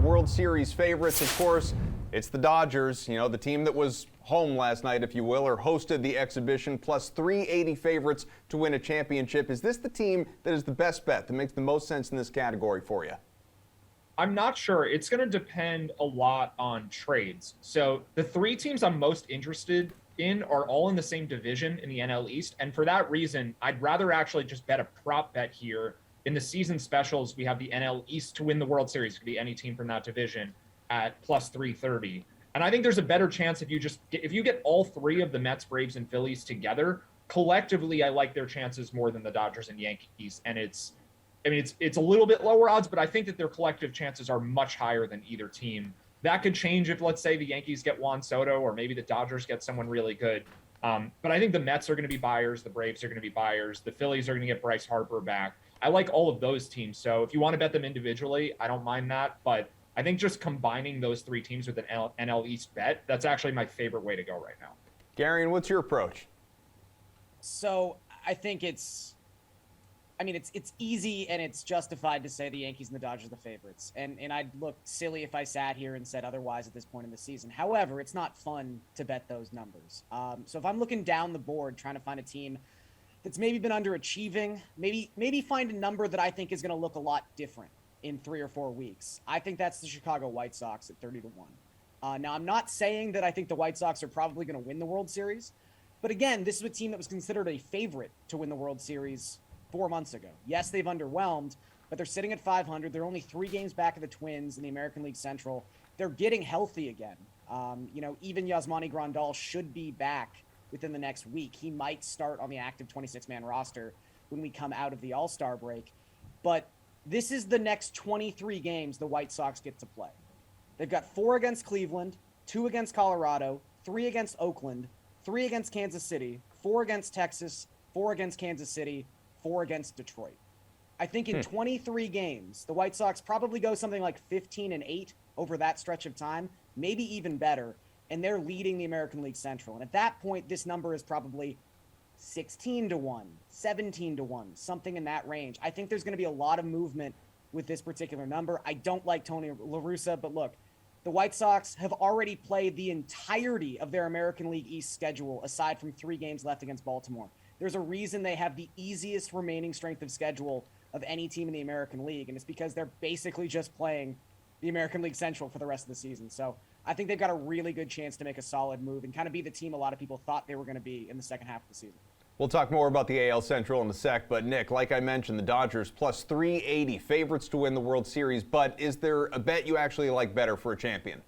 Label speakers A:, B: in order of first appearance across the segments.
A: World Series favorites, of course, it's the Dodgers, you know, the team that was home last night, if you will, or hosted the exhibition, plus 380 favorites to win a championship. Is this the team that is the best bet, that makes the most sense in this category for you?
B: I'm not sure. It's going to depend a lot on trades. So the three teams I'm most interested in are all in the same division in the NL East. And for that reason, I'd rather actually just bet a prop bet here. In the season specials, we have the NL East to win the World Series. It could be any team from that division at plus 330. And I think there's a better chance if you get all three of the Mets, Braves, and Phillies together. Collectively, I like their chances more than the Dodgers and Yankees. And it's a little bit lower odds, but I think that their collective chances are much higher than either team. That could change if, let's say, the Yankees get Juan Soto, or maybe the Dodgers get someone really good. But I think the Mets are going to be buyers. The Braves are going to be buyers. The Phillies are going to get Bryce Harper back. I like all of those teams. So if you want to bet them individually, I don't mind that. But I think just combining those three teams with an NL East bet, that's actually my favorite way to go right now.
A: Gary, what's your approach?
C: So I think it's easy and it's justified to say the Yankees and the Dodgers are the favorites. And I'd look silly if I sat here and said otherwise at this point in the season. However, it's not fun to bet those numbers. So if I'm looking down the board trying to find a team that's maybe been underachieving, maybe find a number that I think is going to look a lot different in 3 or 4 weeks, I think that's the Chicago White Sox at 30-1. Now, I'm not saying that I think the White Sox are probably going to win the World Series. But again, this is a team that was considered a favorite to win the World Series 4 months ago. Yes, they've underwhelmed, but they're sitting at 500. They're only 3 games back of the Twins in the American League Central. They're getting healthy again. Even Yasmani Grandal should be back within the next week. He might start on the active 26-man roster when we come out of the All-Star break. But this is the next 23 games the White Sox get to play. They've got 4 against Cleveland, 2 against Colorado, 3 against Oakland, 3 against Kansas City, 4 against Texas, 4 against Kansas City, 4 against Detroit. I think in 23 games, the White Sox probably go something like 15-8 over that stretch of time, maybe even better, and they're leading the American League Central. And at that point, this number is probably 16-1, 17-1, something in that range. I think there's going to be a lot of movement with this particular number. I don't like Tony La Russa, but look, the White Sox have already played the entirety of their American League East schedule, aside from 3 games left against Baltimore. There's a reason they have the easiest remaining strength of schedule of any team in the American League, and it's because they're basically just playing the American League Central for the rest of the season. So I think they've got a really good chance to make a solid move and kind of be the team a lot of people thought they were going to be in the second half of the season.
A: We'll talk more about the AL Central in a sec, but Nick, like I mentioned, the Dodgers plus 380 favorites to win the World Series, but is there a bet you actually like better for a champion?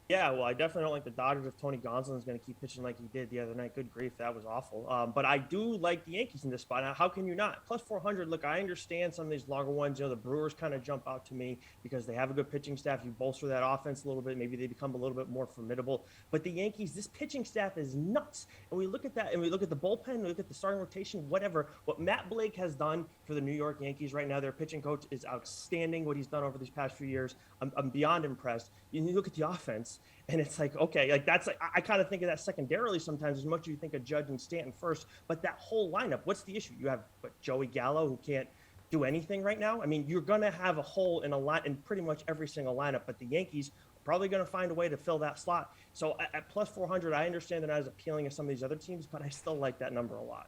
D: Yeah, well, I definitely don't like the Dodgers if Tony Gonsolin is going to keep pitching like he did the other night. Good grief, that was awful. But I do like the Yankees in this spot. Now, how can you not? Plus 400, look, I understand some of these longer ones. The Brewers kind of jump out to me because they have a good pitching staff. You bolster that offense a little bit. Maybe they become a little bit more formidable. But the Yankees, this pitching staff is nuts. And we look at that, and we look at the bullpen, we look at the starting rotation, whatever. What Matt Blake has done for the New York Yankees right now, their pitching coach is outstanding, what he's done over these past few years. I'm beyond impressed. You look at the offense, and it's like, okay, like that's like, I kind of think of that secondarily sometimes as much as you think of Judge and Stanton first. But that whole lineup, what's the issue? You have Joey Gallo, who can't do anything right now. I mean, you're going to have a hole in in pretty much every single lineup, but the Yankees are probably going to find a way to fill that slot. So at plus 400, I understand they're not as appealing as some of these other teams, but I still like that number a lot.